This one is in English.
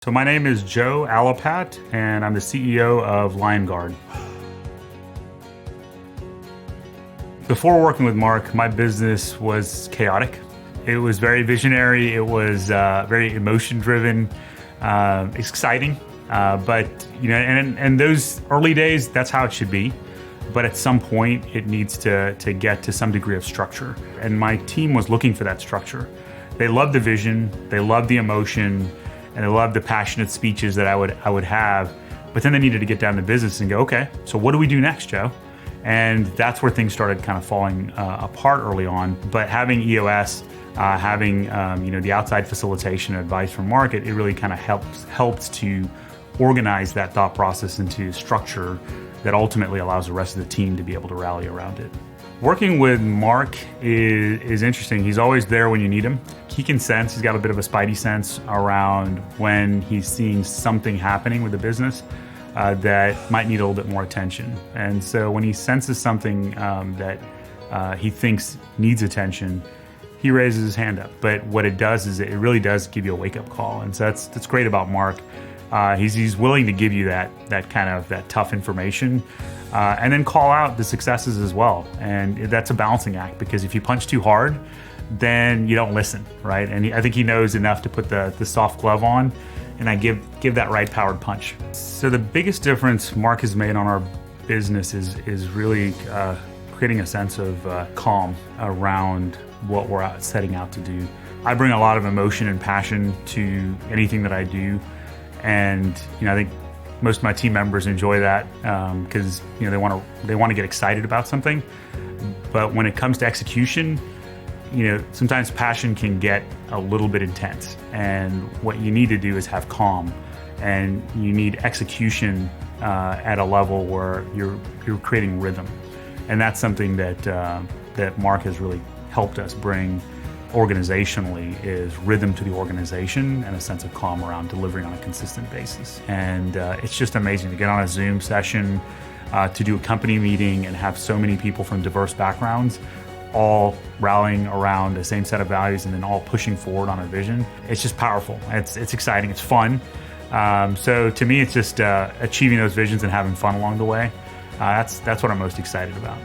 So my name is Joe Alapat, and I'm the CEO of Liongard. Before working with Mark, my business was chaotic. It was very visionary. It was very emotion-driven, exciting. But and those early days, that's how it should be. But at some point, it needs to get to some degree of structure. And my team was looking for that structure. They loved the vision. They loved the emotion. And I loved the passionate speeches that I would have, but then they needed to get down to business and go, okay, so what do we do next, Joe? And that's where things started kind of falling apart early on. But having EOS, having the outside facilitation and advice from Mark, it really kind of helps to organize that thought process into structure that ultimately allows the rest of the team to be able to rally around it. Working with Mark is interesting. He's always there when you need him. He can sense, he's got a bit of a spidey sense around when he's seeing something happening with the business that might need a little bit more attention. And so when he senses something that he thinks needs attention, he raises his hand up. But what it does is it really does give you a wake-up call. And so that's great about Mark. He's willing to give you that tough information. And then call out the successes as well. And that's a balancing act, because if you punch too hard, then you don't listen, right? And I think he knows enough to put the soft glove on and I give that right powered punch. So the biggest difference Mark has made on our business is really creating a sense of calm around what we're setting out to do. I bring a lot of emotion and passion to anything that I do. And I think most of my team members enjoy that because they want to get excited about something. But when it comes to execution, sometimes passion can get a little bit intense. And what you need to do is have calm, and you need execution at a level where you're creating rhythm. And that's something that Mark has really helped us bring organizationally, is rhythm to the organization and a sense of calm around delivering on a consistent basis. And it's just amazing to get on a Zoom session, to do a company meeting and have so many people from diverse backgrounds all rallying around the same set of values and then all pushing forward on a vision. It's just powerful. It's exciting. It's fun. So to me, it's just achieving those visions and having fun along the way. That's what I'm most excited about.